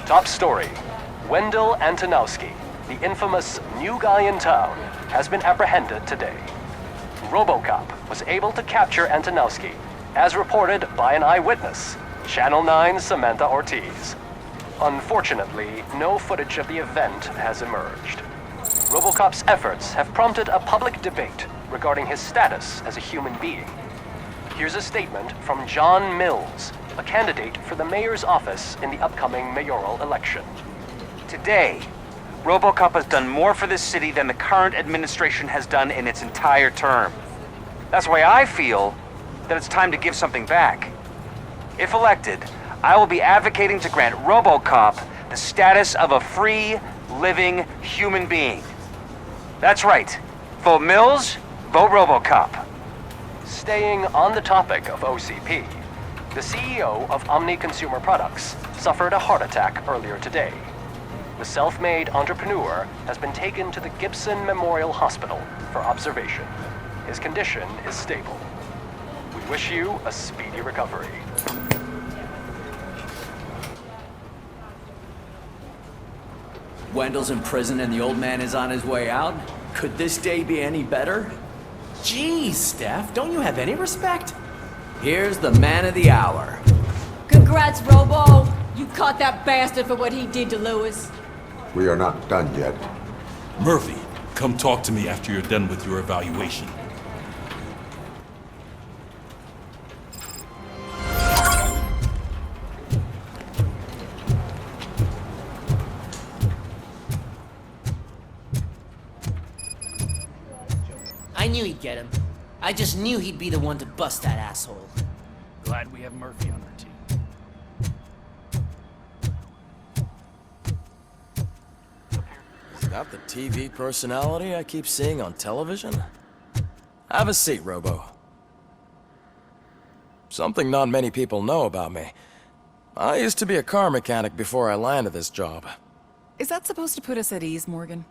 Top story. Wendell Antonowski, the infamous new guy in town, has been apprehended today. Robocop was able to capture Antonowski, as reported by an eyewitness, Channel 9's Samantha Ortiz. Unfortunately, no footage of the event has emerged. Robocop's efforts have prompted a public debate regarding his status as a human being. Here's a statement from John Mills, a candidate for the mayor's office in the upcoming mayoral election. Today, Robocop has done more for this city than the current administration has done in its entire term. That's why I feel that it's time to give something back. If elected, I will be advocating to grant Robocop the status of a free, living human being. That's right. Vote Mills, vote Robocop. Staying on the topic of OCP, the CEO of Omni Consumer Products suffered a heart attack earlier today. The self-made entrepreneur has been taken to the Gibson Memorial Hospital for observation. His condition is stable. We wish you a speedy recovery. Wendell's in prison and the old man is on his way out? Could this day be any better? Jeez, Steph, don't you have any respect? Here's the man of the hour. Congrats, Robo! You caught that bastard for what he did to Lewis. We are not done yet. Murphy, come talk to me after you're done with your evaluation. I knew he'd get him. I just knew he'd be the one to bust that asshole. Glad we have Murphy on our team. Is that the TV personality I keep seeing on television? Have a seat, Robo. Something not many people know about me. I used to be a car mechanic before I landed this job. Is that supposed to put us at ease, Morgan?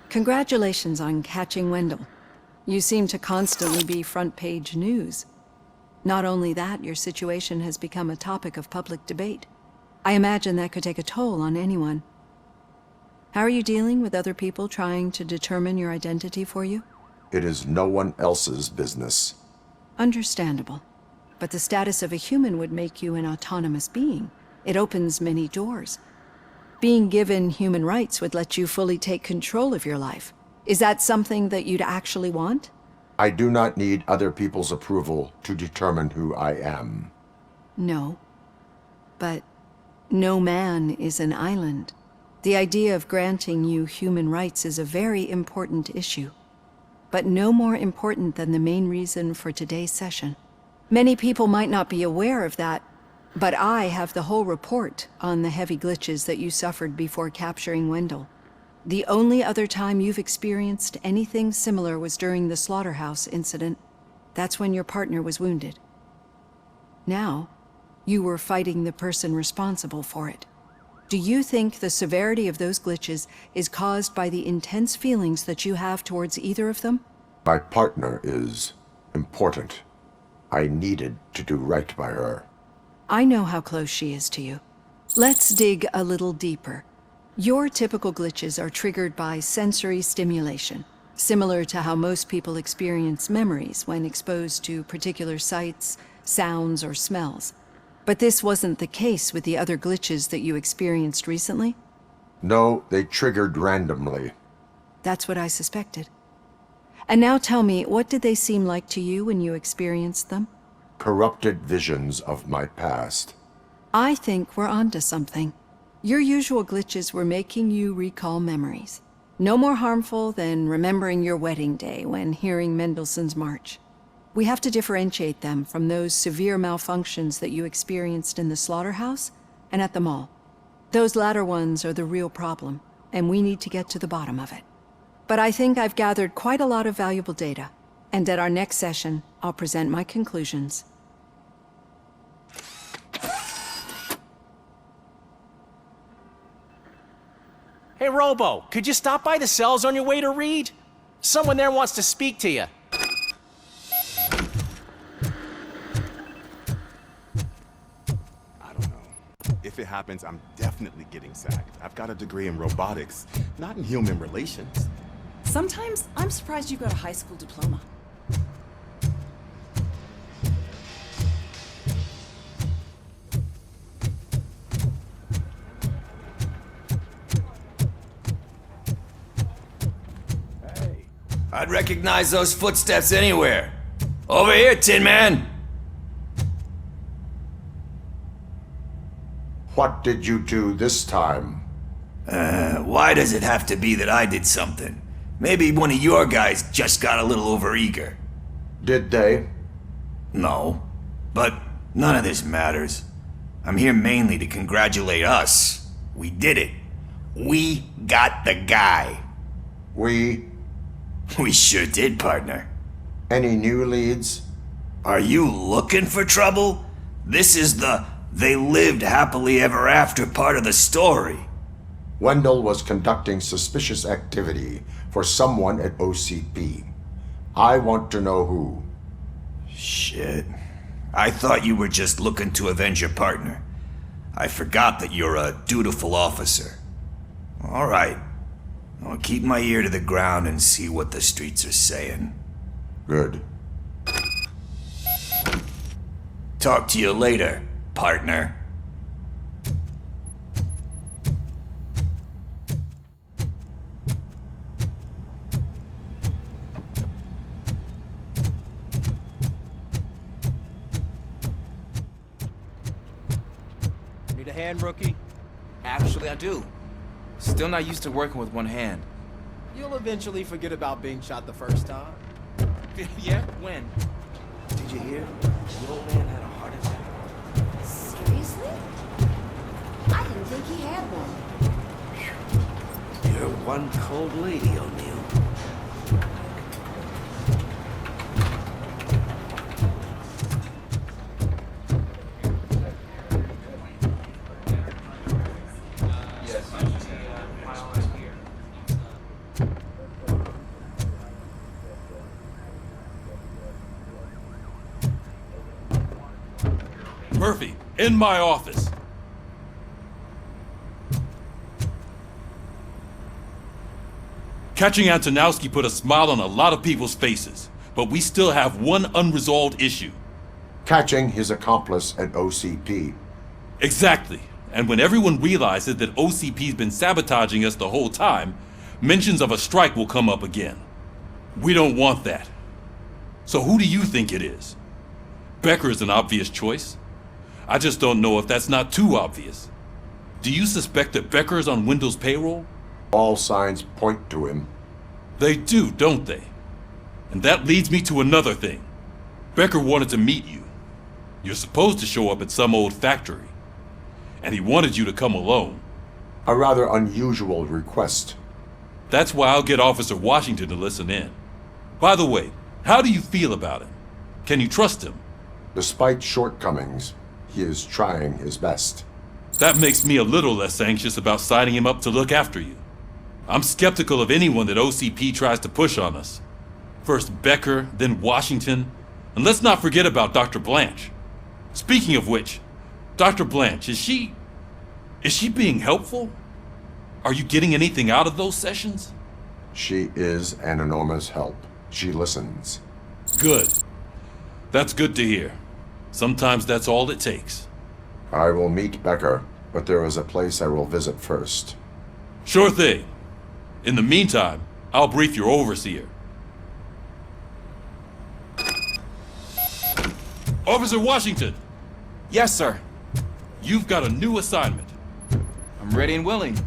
Congratulations on catching Wendell. You seem to constantly be front-page news. Not only that, your situation has become a topic of public debate. I imagine that could take a toll on anyone. How are you dealing with other people trying to determine your identity for you? It is no one else's business. Understandable. But the status of a human would make you an autonomous being. It opens many doors. Being given human rights would let you fully take control of your life. Is that something that you'd actually want? I do not need other people's approval to determine who I am. No. But no man is an island. The idea of granting you human rights is a very important issue, but no more important than the main reason for today's session. Many people might not be aware of that, but I have the whole report on the heavy glitches that you suffered before capturing Wendell. The only other time you've experienced anything similar was during the slaughterhouse incident. That's when your partner was wounded. Now, you were fighting the person responsible for it. Do you think the severity of those glitches is caused by the intense feelings that you have towards either of them? My partner is important. I needed to do right by her. I know how close she is to you. Let's dig a little deeper. Your typical glitches are triggered by sensory stimulation, similar to how most people experience memories when exposed to particular sights, sounds, or smells. But this wasn't the case with the other glitches that you experienced recently? No, they triggered randomly. That's what I suspected. And now tell me, what did they seem like to you when you experienced them? Corrupted visions of my past. I think we're onto something. Your usual glitches were making you recall memories. No more harmful than remembering your wedding day when hearing Mendelssohn's March. We have to differentiate them from those severe malfunctions that you experienced in the slaughterhouse and at the mall. Those latter ones are the real problem, and we need to get to the bottom of it. But I think I've gathered quite a lot of valuable data, and at our next session, I'll present my conclusions. Hey, Robo, could you stop by the cells on your way to read? Someone there wants to speak to you. happens, I'm definitely getting sacked. I've got a degree in robotics, not in human relations. Sometimes I'm surprised you got a high school diploma. I'd recognize those footsteps anywhere. Over here, Tin Man! What did you do this time? Why does it have to be that I did something? Maybe one of your guys just got a little overeager. Did they? No. But none of this matters. I'm here mainly to congratulate us. We did it. We got the guy. We sure did, partner. Any new leads? Are you looking for trouble? This is the they lived happily ever after part of the story. Wendell was conducting suspicious activity for someone at OCP. I want to know who. Shit. I thought you were just looking to avenge your partner. I forgot that you're a dutiful officer. All right. I'll keep my ear to the ground and see what the streets are saying. Good. Talk to you later, partner. Need a hand, rookie? Actually, I do. Still not used to working with one hand. You'll eventually forget about being shot the first time. Yeah? When? Did you hear? The old man had a heart attack. Seriously? I didn't think he had one. You're one cold lady, O'Neill. Murphy, in my office. Catching Antonowski put a smile on a lot of people's faces, but we still have one unresolved issue. Catching his accomplice at OCP. Exactly. And when everyone realizes that OCP's been sabotaging us the whole time, mentions of a strike will come up again. We don't want that. So who do you think it is? Becker is an obvious choice. I just don't know if that's not too obvious. Do you suspect that Becker is on Wendell's payroll? All signs point to him. They do, don't they? And that leads me to another thing. Becker wanted to meet you. You're supposed to show up at some old factory. And he wanted you to come alone. A rather unusual request. That's why I'll get Officer Washington to listen in. By the way, how do you feel about him? Can you trust him? Despite shortcomings, he is trying his best. That makes me a little less anxious about signing him up to look after you. I'm skeptical of anyone that OCP tries to push on us. First Becker, then Washington, and let's not forget about Dr. Blanche. Speaking of which, Dr. Blanche, is she being helpful? Are you getting anything out of those sessions? She is an enormous help. She listens. Good. That's good to hear. Sometimes that's all it takes. I will meet Becker, but there is a place I will visit first. Sure thing. In the meantime, I'll brief your overseer. Officer Washington! Yes, sir. You've got a new assignment. I'm ready and willing.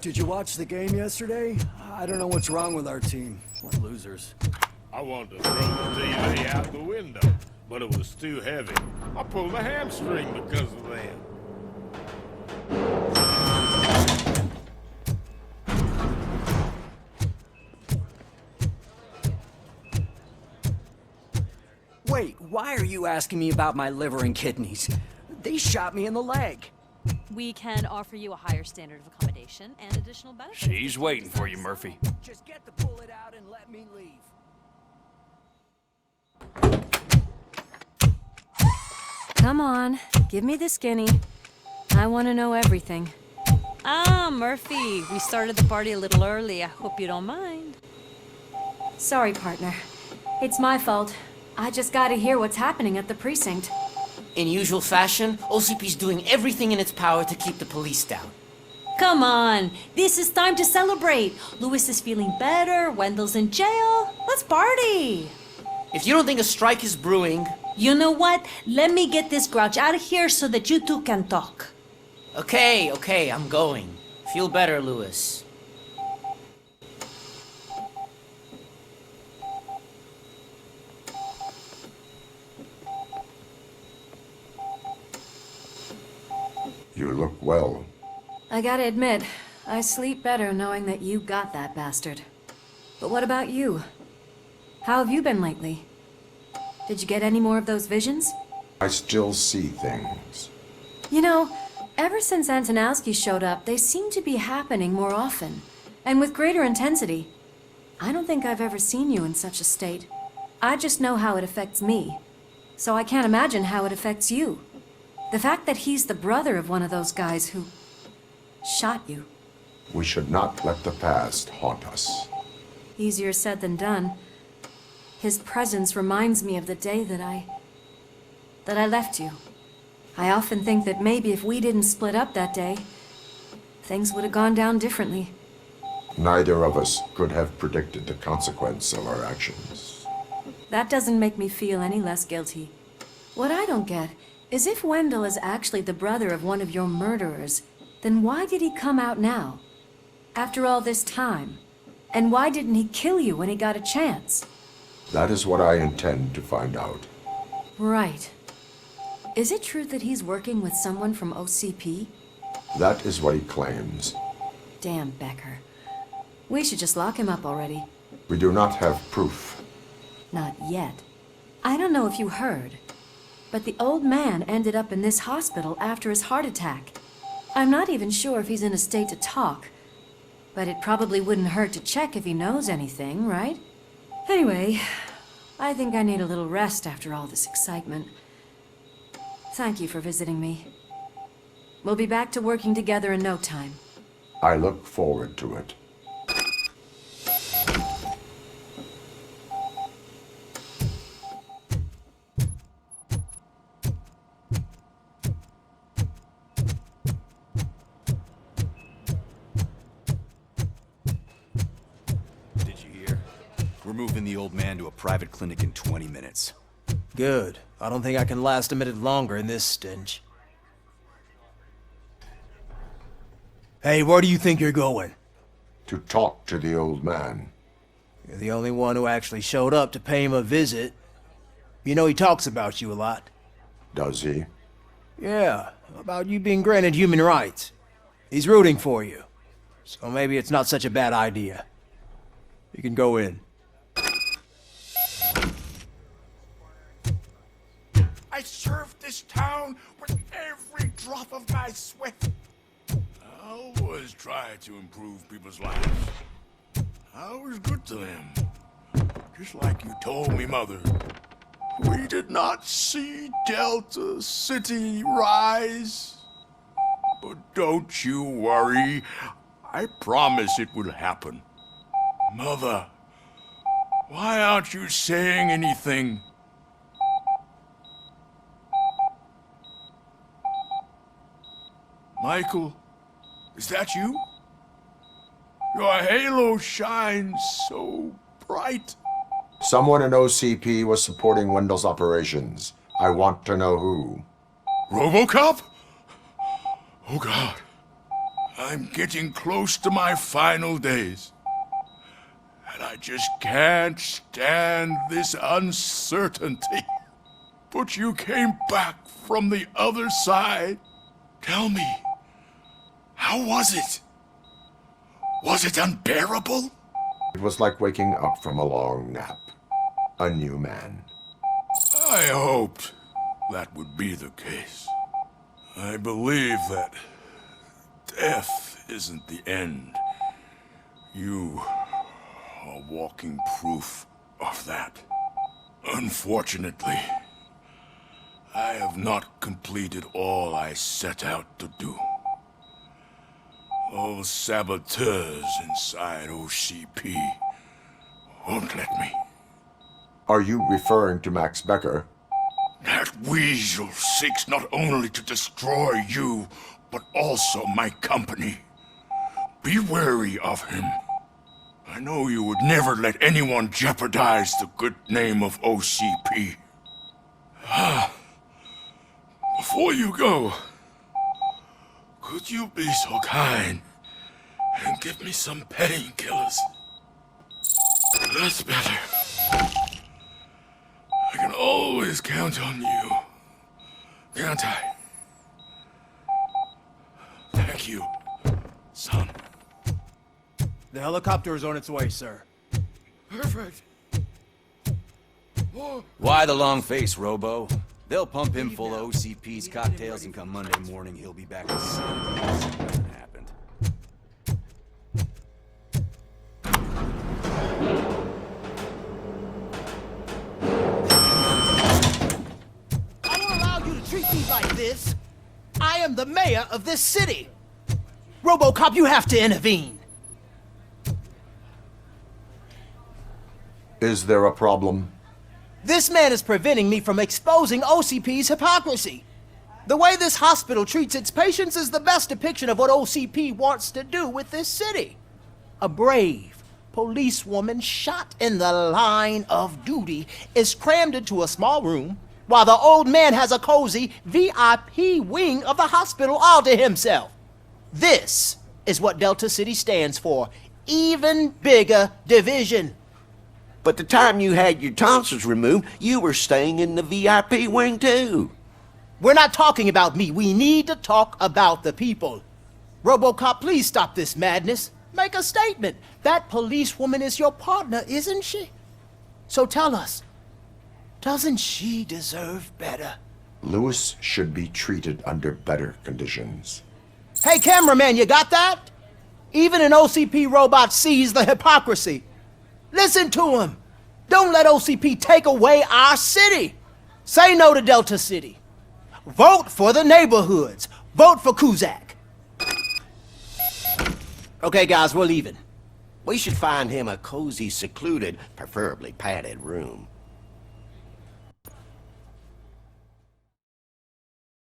Did you watch the game yesterday? I don't know what's wrong with our team. What losers. I wanted to throw the TV out the window, but it was too heavy. I pulled a hamstring because of that. Wait, why are you asking me about my liver and kidneys? They shot me in the leg. We can offer you a higher standard of accommodation and additional benefits. She's waiting for you, Murphy. Just get the bullet out and let me leave. Come on, give me the skinny. I want to know everything. Ah, Murphy, we started the party a little early. I hope you don't mind. Sorry, partner. It's my fault. I just gotta hear what's happening at the precinct. In usual fashion, OCP's doing everything in its power to keep the police down. Come on, this is time to celebrate. Louis is feeling better, Wendell's in jail. Let's party. If you don't think a strike is brewing... You know what? Let me get this grouch out of here so that you two can talk. Okay, I'm going. Feel better, Louis. You look well. I gotta admit, I sleep better knowing that you got that bastard. But what about you? How have you been lately? Did you get any more of those visions? I still see things. You know, ever since Antonowski showed up, they seem to be happening more often, and with greater intensity. I don't think I've ever seen you in such a state. I just know how it affects me, so I can't imagine how it affects you. The fact that he's the brother of one of those guys who shot you. We should not let the past haunt us. Easier said than done. His presence reminds me of the day that I left you. I often think that maybe if we didn't split up that day, things would have gone down differently. Neither of us could have predicted the consequence of our actions. That doesn't make me feel any less guilty. What I don't get is if Wendell is actually the brother of one of your murderers, then why did he come out now? After all this time? And why didn't he kill you when he got a chance? That is what I intend to find out. Right. Is it true that he's working with someone from OCP? That is what he claims. Damn Becker. We should just lock him up already. We do not have proof. Not yet. I don't know if you heard, but the old man ended up in this hospital after his heart attack. I'm not even sure if he's in a state to talk, but it probably wouldn't hurt to check if he knows anything, right? Anyway, I think I need a little rest after all this excitement. Thank you for visiting me. We'll be back to working together in no time. I look forward to it. Moving the old man to a private clinic in 20 minutes. Good. I don't think I can last a minute longer in this stench. Hey, where do you think you're going? To talk to the old man. You're the only one who actually showed up to pay him a visit. You know he talks about you a lot. Does he? Yeah, about you being granted human rights. He's rooting for you. So maybe it's not such a bad idea. You can go in. I served this town with every drop of my sweat. I always try to improve people's lives. I was good to them. Just like you told me, Mother. We did not see Delta City rise. But don't you worry. I promise it will happen. Mother, why aren't you saying anything? Michael, is that you? Your halo shines so bright. Someone in OCP was supporting Wendell's operations. I want to know who. Robocop? Oh God. I'm getting close to my final days. And I just can't stand this uncertainty. But you came back from the other side. Tell me, how was it? Was it unbearable? It was like waking up from a long nap. A new man. I hoped that would be the case. I believe that death isn't the end. You are walking proof of that. Unfortunately, I have not completed all I set out to do. Those saboteurs inside OCP won't let me. Are you referring to Max Becker? That weasel seeks not only to destroy you, but also my company. Be wary of him. I know you would never let anyone jeopardize the good name of OCP. Before you go, could you be so kind and give me some painkillers? That's better. I can always count on you, can't I? Thank you, son. The helicopter is on its way, sir. Perfect. Why the long face, Robo? They'll pump him full of OCP's cocktails, and come Monday morning, he'll be back to see nothing happened. I won't allow you to treat me like this. I am the mayor of this city. Robocop, you have to intervene. Is there a problem? This man is preventing me from exposing OCP's hypocrisy. The way this hospital treats its patients is the best depiction of what OCP wants to do with this city. A brave policewoman shot in the line of duty is crammed into a small room, while the old man has a cozy VIP wing of the hospital all to himself. This is what Delta City stands for. Even bigger division. But the time you had your tonsils removed, you were staying in the VIP wing too. We're not talking about me. We need to talk about the people. Robocop, please stop this madness. Make a statement. That policewoman is your partner, isn't she? So tell us, doesn't she deserve better? Lewis should be treated under better conditions. Hey, cameraman, you got that? Even an OCP robot sees the hypocrisy. Listen to him. Don't let OCP take away our city. Say no to Delta City. Vote for the neighborhoods. Vote for Kuzak. Okay, guys, we're leaving. We should find him a cozy, secluded, preferably padded room.